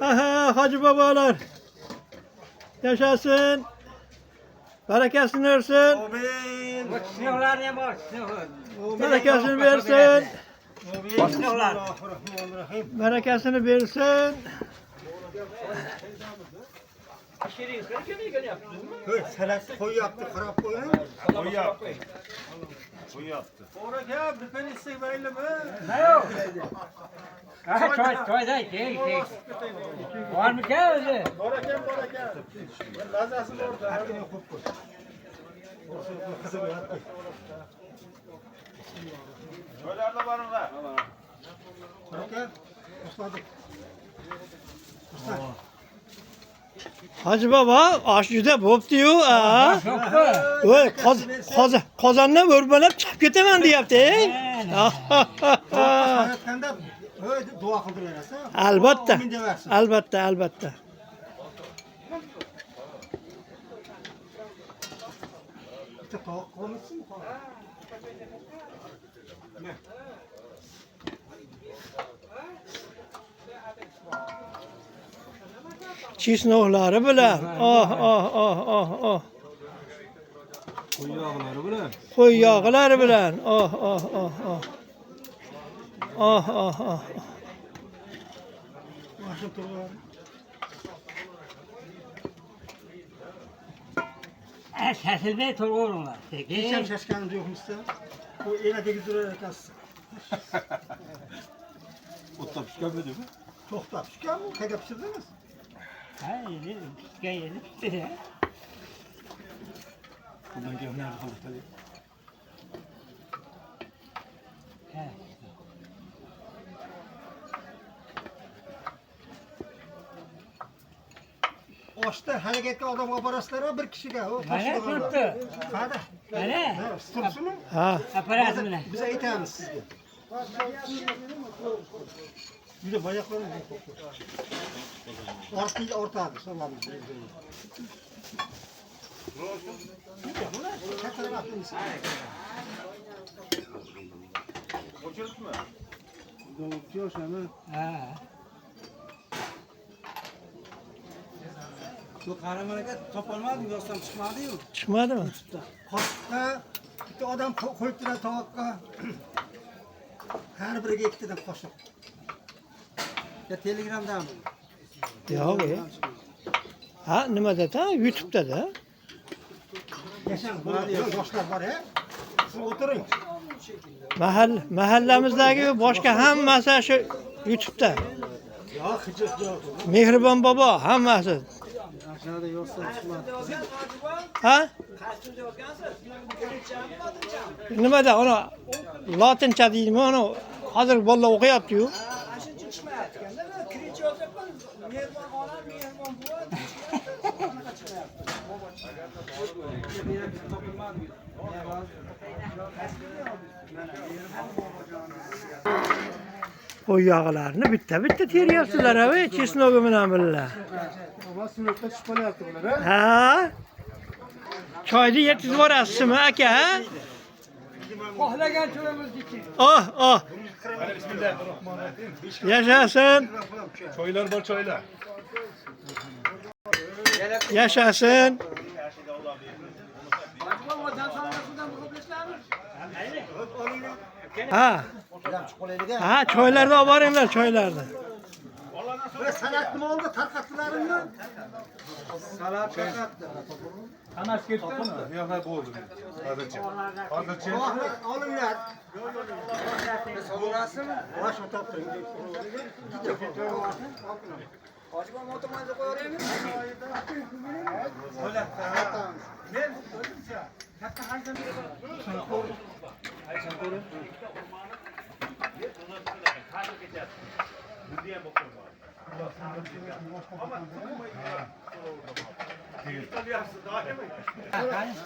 Aha, Hacı babalar. Yaşasın. Bereketini versin. Bereketini versin. Bereketini versin. Selat koyu yaptı, harap koyu. Koyu yaptı. Koyu yaptı. Orada ya, bir ben istek böyle mi? Ne yok? Çay da var mı geldi? Orada gel. Lazasın orada. Her gün hukuk koy. Kızım yattı. Şöyle de var orada. Orada gel. Usladık. Hacı baba aşçıda bop diyor. Oy kazandan örmelep çıkıp getemem deyapti. Hayatında böyle dua kıldırıyorsun. Albatta. Albatta. İşte tavuk koymuşsun mu? Çisnoğları bilen. Oh. Koyu yağları böyle. Koy yağları bilen. Oh. Başım turlar. Sesilmeyi torğurlar. Geçen şaşkanım yok musun? Bu eline de duruyor kas. Otla pişirmedi mi? Çok da şaşkan mı? Kaya pişirdiniz? Hayır, gelin. Bundan gel nerede kalır tabii. Oşta hareketli adam operaslara bir kişiga. O Bana tuttu. Hadi. Bana. Tutsun mu? Ha. Aparatımla. Bize ithamiz sizge. Bir de bayaklarım. Ortadır. Sallamız. Koçurut mu? Diyorsun ama. Ha. Bu kahramanlığa toplanmadı mı yoksa çıkmadı mı? Çıkmadı mı? Koşta bir adam koydular tavakka. Her biriga ikkitadan qo'shib. Ya Telegram'dan mı? Yok ya. Ha nimada da? YouTube'da da. Yaşan yoshlar bor ya. Siz o'tiring. Mahallamizdagi boshqa hammasi shu YouTube'da. Yo'q, hijrat yo'q. Mehribon bobo hammasi. Aşağıda yoshlar chiqmadi. Ha? Nimada ona latincha deydimi ona hozir bolalar o'qiyapti-yu. Qo'y yog'larini bitta teryapsizlar abi, chesnogi bilan birga. Ama sınıfta çıkmalayapti bular ha. Ha? Choyni yetkazib yuborasizmi aka, ha? Xohlagan turimiz için. Oh. Yaşasın. Çoylar var çoylar. Yaşasın. Ha. Ha, choylarni olib boringlar, choylarni. Böyle salat mı oldu? Tarkattılar mı? Salat tarkattı. Anaş gitti mi? Yok hep oldu. Fazlaca. Alınlar. Burası mı? Baş otoptu. Acaba motomayda koyarım mı? Öyle. Ben hatta hangi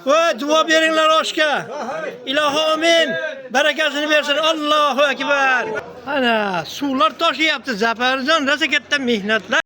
Ve dua beringlar oshga. Ilohi amin. Barakasini bersin. Allohu akbar. Ana suvlar toshyapti. Zafarjon rosa katta mehnatlar.